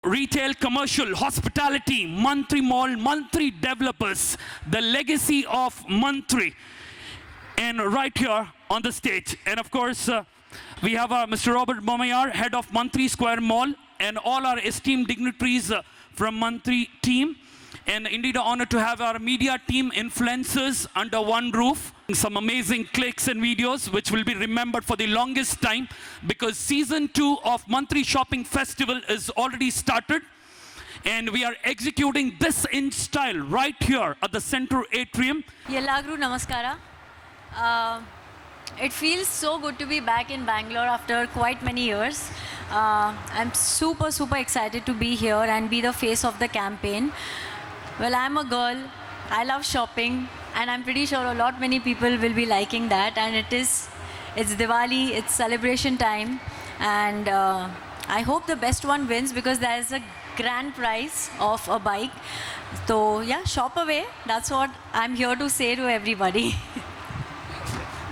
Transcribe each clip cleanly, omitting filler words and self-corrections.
Retail, commercial, hospitality, Mantri Mall, Mantri developers, the legacy of Mantri. And right here on the stage. And of course, we have Mr. Robert Momayar, head of Mantri Square Mall, and all our esteemed dignitaries from Mantri team. And indeed an honor to have our media team influencers under one roof. Some amazing clicks and videos which will be remembered for the longest time because season 2 of Mantri Shopping Festival is already started. And we are executing this in style right here at the center atrium. Yellagru Namaskara. It feels so good to be back in Bangalore after quite many years. I'm super excited to be here and be the face of the campaign. Well, I'm a girl, I love shopping, and I'm pretty sure many people will be liking that. And it's Diwali, it's celebration time, and I hope the best one wins because there is a grand prize of a bike. So yeah, shop away. That's what I'm here to say to everybody.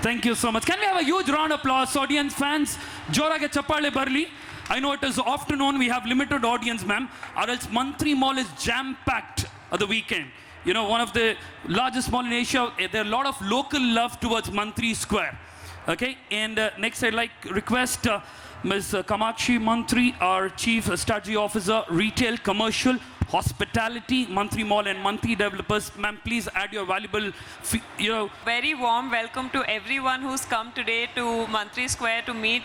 Thank you so much. Can we have a huge round of applause, audience, fans? Jorage Chappale Barli. I know it is afternoon, we have limited audience, ma'am, or else Mantri Mall is jam-packed at the weekend. You know, one of the largest mall in Asia, there are a lot of local love towards Mantri Square. Okay, and next I'd like request Ms. Kamakshi Mantri, our Chief Strategy Officer, Retail, Commercial, Hospitality, Mantri Mall and Mantri Developers. Ma'am, please add your valuable, Very warm welcome to everyone who's come today to Mantri Square to meet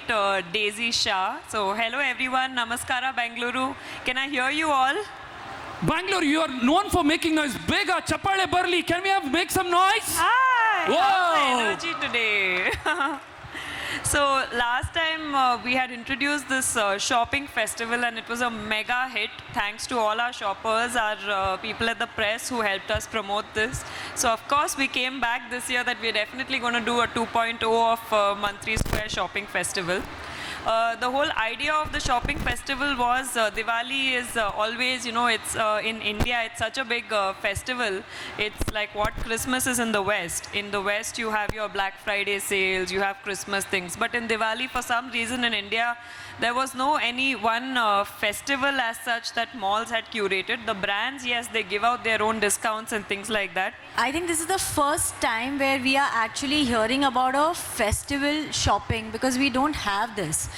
Daisy Shah. So, hello everyone, Namaskara Bengaluru. Can I hear you all? Bangalore, you are known for making noise. Bega, Chappale Barli, can we make some noise? Hi! Whoa! How's the energy today? So last time we had introduced this shopping festival and it was a mega hit thanks to all our shoppers, our people at the press who helped us promote this. So of course we came back this year that we're definitely going to do a 2.0 of Mantri Square Shopping Festival. The whole idea of the shopping festival was Diwali is always, you know, it's in India, it's such a big festival. It's like what Christmas is in the West. In the West, you have your Black Friday sales, you have Christmas things. But in Diwali, for some reason in India, there was no any one festival as such that malls had curated. The brands, yes, they give out their own discounts and things like that. I think this is the first time where we are actually hearing about a festival shopping because we don't have this.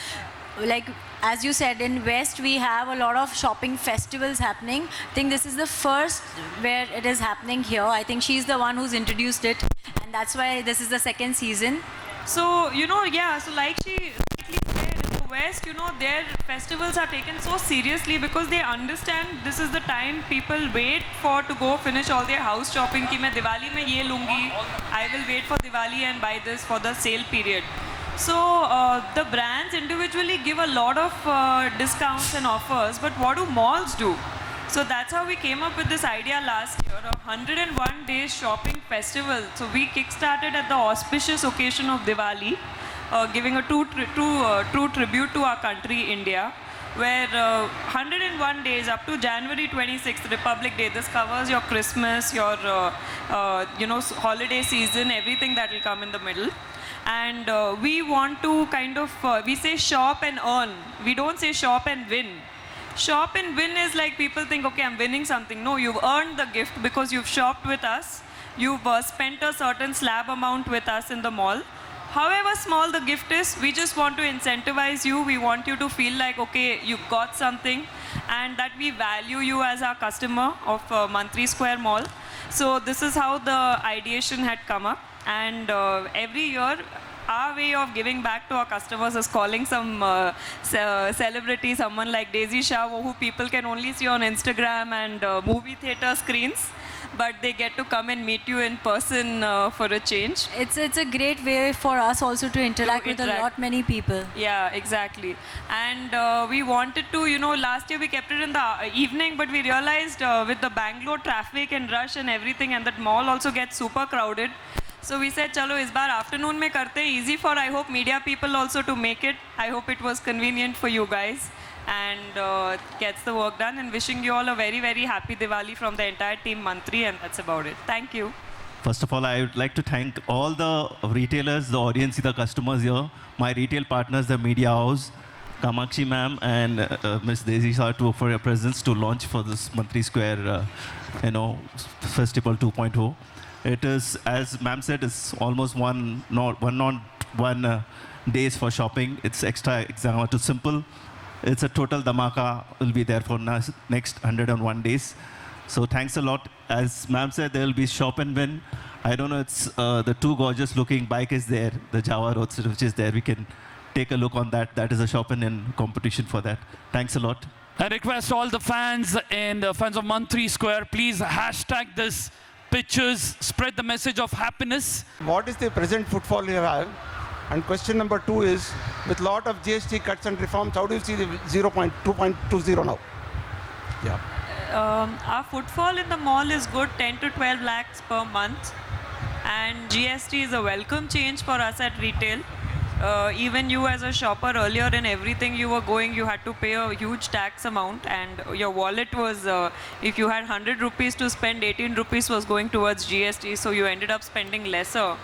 Like, as you said, in West, we have a lot of shopping festivals happening. I think this is the first where it is happening here. I think she's the one who's introduced it, and that's why this is the second season. So, you know, yeah, so like she rightly said, in the West, you know, their festivals are taken so seriously because they understand this is the time people wait for to go finish all their house shopping. Ki main Diwali mein ye lungi, I will wait for Diwali and buy this for the sale period. So the brands individually give a lot of discounts and offers, but what do malls do? So that's how we came up with this idea last year, a 101 days shopping festival. So we kickstarted at the auspicious occasion of Diwali, giving a true tribute to our country, India, where 101 days up to January 26th, Republic Day. This covers your Christmas, your you know, holiday season, everything that will come in the middle. And we want to kind of, we say shop and earn. We don't say shop and win. Shop and win is like people think, okay, I'm winning something. No, you've earned the gift because you've shopped with us. You've spent a certain slab amount with us in the mall. However small the gift is, we just want to incentivize you. We want you to feel like, okay, you got something and that we value you as our customer of Mantri Square Mall. So this is how the ideation had come up. And every year, our way of giving back to our customers is calling some celebrity, someone like Daisy Shah, who people can only see on Instagram and movie theater screens. But they get to come and meet you in person for a change. It's a great way for us also to interact with many people. Yeah, exactly. And we wanted to, you know, last year we kept it in the evening, but we realized with the Bangalore traffic and rush and everything, and that mall also gets super crowded. So we said, chalo, is bar afternoon mein karte, easy for, I hope, media people also to make it. I hope it was convenient for you guys and gets the work done. And wishing you all a very happy Diwali from the entire team Mantri, and that's about it. Thank you. First of all, I would like to thank all the retailers, the audience, the customers here, my retail partners, the media house, Kamakshi ma'am and Miss Daisy Sartu for your presence to launch for this Mantri Square, Festival 2.0. It is, as ma'am said, it's almost one days for shopping. It's extra exam to simple. It's a total dhamaka. Will be there for next 101 days. So thanks a lot. As ma'am said, there will be shop and win. I don't know. It's the two gorgeous looking bike is there. The Java Roadster which is there. We can take a look on that. That is a shop and win competition for that. Thanks a lot. I request all the fans and fans of Mantri Square, please hashtag this pictures, spread the message of happiness. What is the present footfall you have? And question number 2 is, with lot of GST cuts and reforms, how do you see the 2.20 now? Yeah. Our footfall in the mall is good, 10 to 12 lakhs per month. And GST is a welcome change for us at retail. Even you as a shopper, earlier in everything you were going, you had to pay a huge tax amount, and your wallet was, if you had 100 rupees to spend, 18 rupees was going towards GST, so you ended up spending lesser.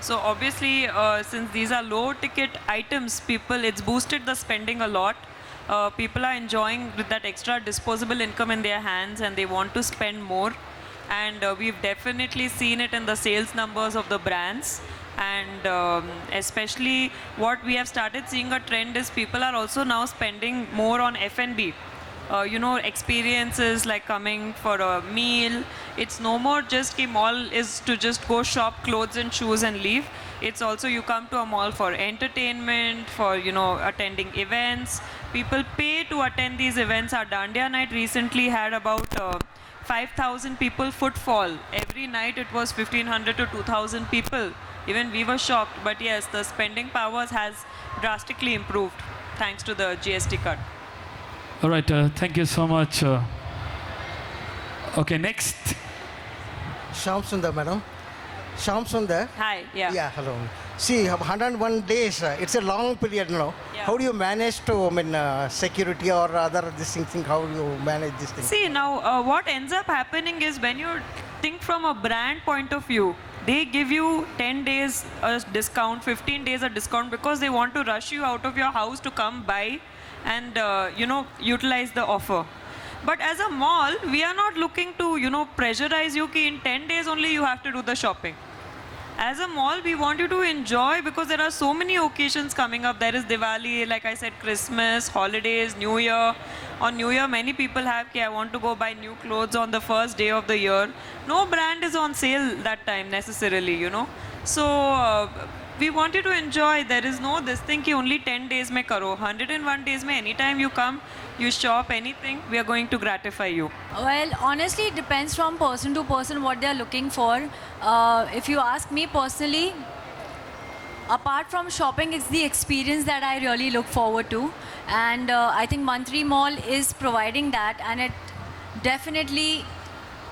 So obviously, since these are low ticket items, it's boosted the spending a lot. People are enjoying with that extra disposable income in their hands, and they want to spend more. And we've definitely seen it in the sales numbers of the brands. And especially what we have started seeing a trend is people are also now spending more on F&B. Experiences like coming for a meal. It's no more just a mall is to just go shop clothes and shoes and leave. It's also you come to a mall for entertainment, for, attending events. People pay to attend these events. Our Dandiya night recently had about 5,000 people footfall. Every night it was 1,500 to 2,000 people. Even we were shocked, but yes, the spending powers has drastically improved thanks to the GST cut. All right, thank you so much. Okay, next. Shyam Sundar, madam. Shyam Sundar. Hi, yeah. Yeah, hello. See, 101 days, it's a long period now. Yeah. How do you manage to, security or other this thing, how do you manage this thing? See, now what ends up happening is when you think from a brand point of view, they give you 10 days a discount, 15 days a discount because they want to rush you out of your house to come buy and, utilize the offer. But as a mall, we are not looking to, pressurize you ki in 10 days only you have to do the shopping. As a mall, we want you to enjoy because there are so many occasions coming up. There is Diwali, like I said, Christmas, holidays, New Year. On New Year, many people have, I want to go buy new clothes on the first day of the year. No brand is on sale that time necessarily, So we want you to enjoy. There is no this thing ki only 10 days mein karo. 101 days mein anytime you come, you shop anything, we are going to gratify you. Well, honestly, it depends from person to person what they are looking for. If you ask me personally, apart from shopping, it's the experience that I really look forward to. And I think Mantri Mall is providing that, and it definitely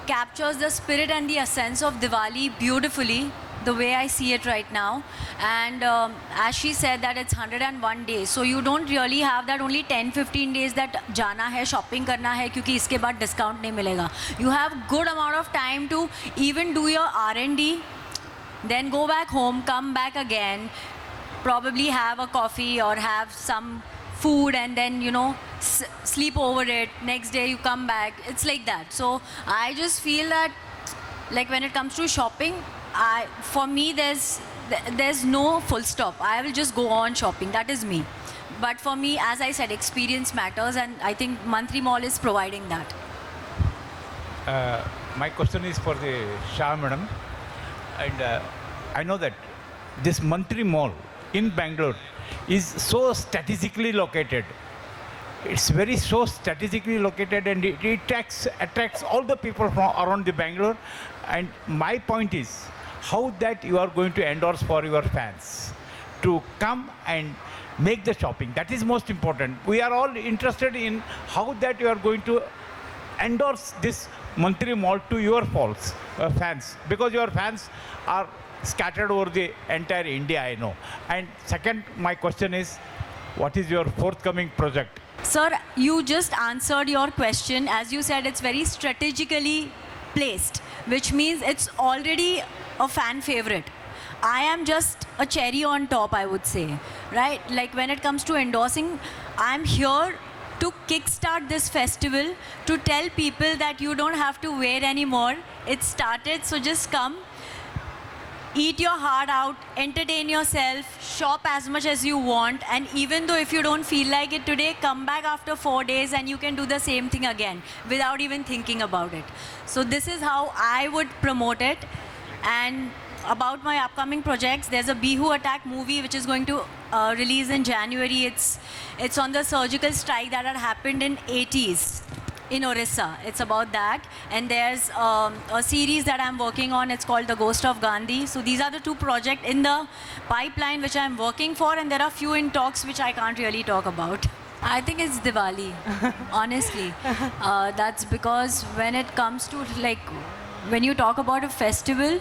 captures the spirit and the essence of Diwali beautifully, the way I see it right now. And as she said that it's 101 days, so you don't really have that only 10-15 days that jana hai, shopping karna hai, kyunki iske baad discount nahi milega. You have good amount of time to even do your R&D, then go back home, come back again, probably have a coffee or have some food, and then, sleep over it. Next day you come back. It's like that. So I just feel that, like, when it comes to shopping, for me, there's no full stop. I will just go on shopping. That is me. But for me, as I said, experience matters, and I think Mantri Mall is providing that. My question is for the Shah madam. And I know that this Mantri Mall in Bangalore is so strategically located. It's so strategically located, and it attracts all the people from around the Bangalore. And my point is, how that you are going to endorse for your fans to come and make the shopping. That is most important. We are all interested in how that you are going to endorse this Mantri Mall to your fans, because your fans are scattered over the entire India, I know. And second, my question is, what is your forthcoming project? Sir, you just answered your question. As you said, it's very strategically placed, which means it's already a fan favorite. I am just a cherry on top, I would say, right? Like when it comes to endorsing, I'm here to kickstart this festival, to tell people that you don't have to wait anymore. It started, so just come. Eat your heart out, entertain yourself, shop as much as you want, and even though if you don't feel like it today, come back after 4 days and you can do the same thing again without even thinking about it. So this is how I would promote it. And about my upcoming projects, there's a Bihu Attack movie which is going to release in January. It's on the surgical strike that had happened in 80s. In Orissa. It's about that. And there's a series that I'm working on. It's called The Ghost of Gandhi. So these are the 2 projects in the pipeline which I'm working for, and there are few in talks which I can't really talk about. I think it's Diwali, honestly. That's because when it comes to when you talk about a festival,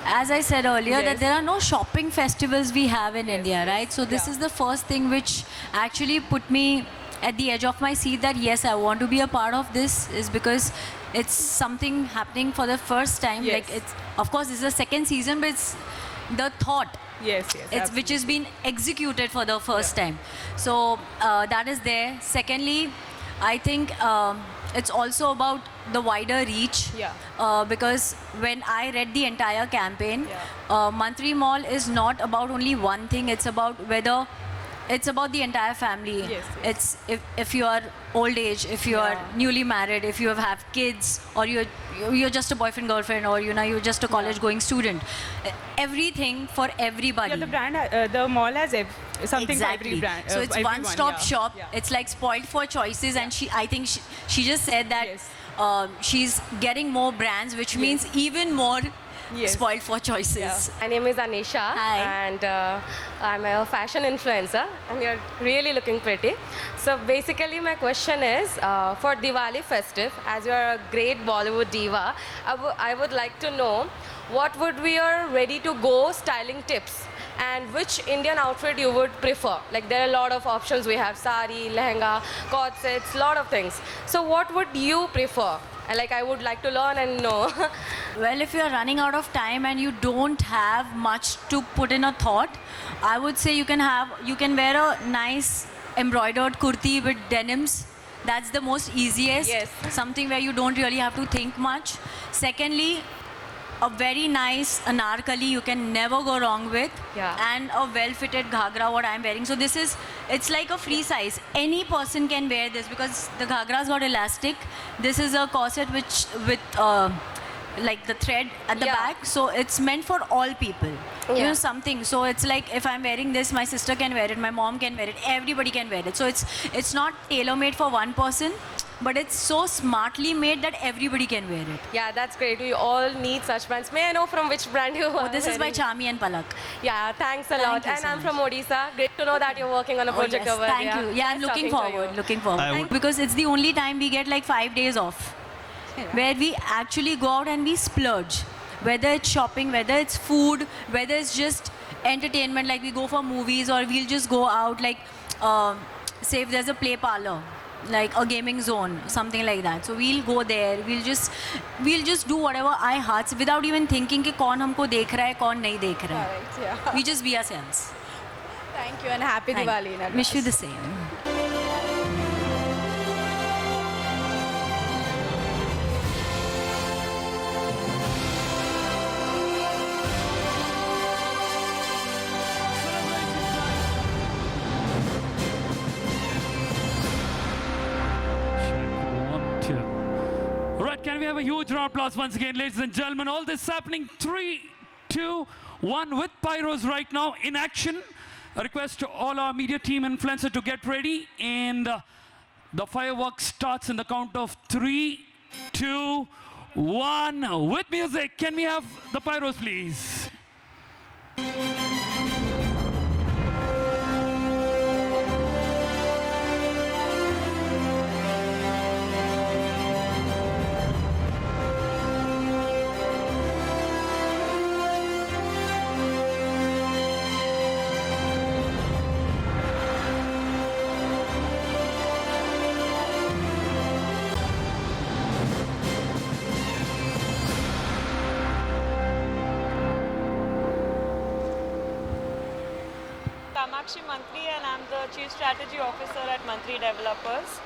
as I said earlier, that there are no shopping festivals we have in India, right? So this is the first thing which actually put me at the edge of my seat that yes, I want to be a part of this, is because it's something happening for the first time. Yes. Like it's, of course, it's the second season, but it's the thought. Yes, It's which is being executed for the first time. So that is there. Secondly, I think it's also about the wider reach. Because when I read the entire campaign, Mantri Mall is not about only one thing. It's about whether it's about the entire family. It's if you are old age, if you are newly married, if you have kids, or you're just a boyfriend girlfriend, or you're just a college going student. Everything for everybody. Yeah, the brand, the mall has something for every brand. So it's everyone, one-stop shop. Yeah. It's like spoiled for choices, and I think she just said that she's getting more brands, which means even more spoiled for choices. My name is Anisha. Hi. And I'm a fashion influencer, and you're really looking pretty. So basically my question is, for Diwali festive, as you're a great Bollywood diva, I would like to know what would be your ready-to-go styling tips, and which Indian outfit you would prefer. Like there are a lot of options. We have sari, lehenga, court sets, lot of things. So what would you prefer? And I would like to learn and know. Well, if you're running out of time and you don't have much to put in a thought, I would say you can wear a nice embroidered kurti with denims. That's the most easiest. Yes. Something where you don't really have to think much. Secondly, a very nice anarkali you can never go wrong with. And a well-fitted ghagra, what I'm wearing. So it's like a free size. Any person can wear this because the ghagra's got elastic. This is a corset with like the thread at the back. So it's meant for all people. Something. So it's like if I'm wearing this, my sister can wear it, my mom can wear it, everybody can wear it. So it's not tailor-made for one person, but it's so smartly made that everybody can wear it. Yeah, that's great. We all need such brands. May I know from which brand you are? This is by Chami and Palak. Yeah, thanks a Thank lot. you And so I'm much. from Odisha. Great to know that you're working on a project over Thank there. you. Yeah, I'm Nice looking talking to you. forward. Looking forward. I would- Because it's the only time we get like 5 days off, where we actually go out and we splurge. Whether it's shopping, whether it's food, whether it's just entertainment, like we go for movies, or we'll just go out, like say if there's a play parlor, like a gaming zone, something like that. So we'll go there. We'll just do whatever our hearts, without even thinking कि कौन हमको देख रहा है, कौन नहीं देख रहा है. Correct, yeah. We just be ourselves. Thank you and happy Thank- Diwali in advance. Wish you the same. All right, can we have a huge round of applause once again, ladies and gentlemen? All this happening 3, 2, 1 with pyros right now in action. A request to all our media team influencers to get ready, and the fireworks starts in the count of 3, 2, 1. With music, can we have the pyros, please? Sonakshi Mantri and I'm the Chief Strategy Officer at Mantri Developers.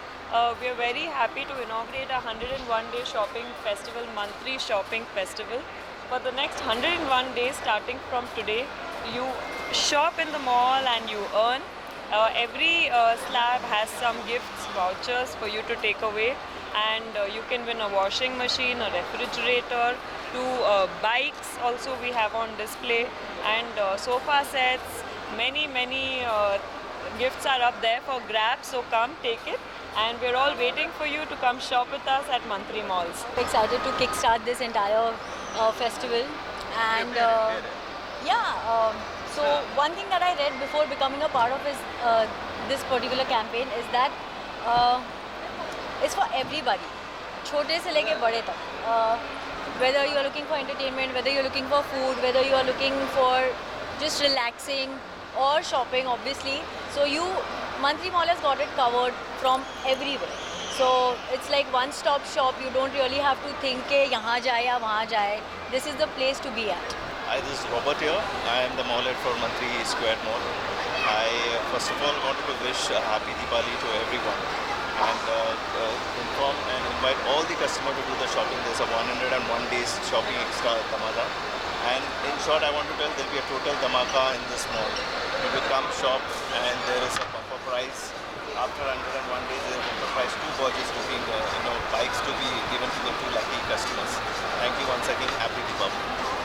We are very happy to inaugurate a 101-day shopping festival, Mantri Shopping Festival. For the next 101 days starting from today, you shop in the mall and you earn. Every slab has some gifts, vouchers for you to take away, and you can win a washing machine, a refrigerator, 2 bikes also we have on display, and sofa sets. Many gifts are up there for grabs, so come take it. And we're all waiting for you to come shop with us at Mantri Malls. Excited to kickstart this entire festival. And so one thing that I read before becoming a part of this particular campaign is that it's for everybody, छोटे से लेके बड़े तक. Whether you are looking for entertainment, whether you're looking for food, whether you are looking for just relaxing or shopping, obviously. So Mantri Mall has got it covered from everywhere. So it's like one-stop shop. You don't really have to think ke yahan jaye ya wahan jaye. This is the place to be at. Hi, this is Robert here. I am the mall head for Mantri Square Mall. I first of all wanted to wish a happy Diwali to everyone and inform and invite all the customers to do the shopping. There's a 101 days shopping extra dhamaka. And in short, I want to tell there will be a total dhamaka in this mall. You will come shop and there is a bumper price. After 101 days, there is a bumper price, 2 vouchers to be, bikes to be given to the 2 lucky customers. Thank you once again. Happy Diwali.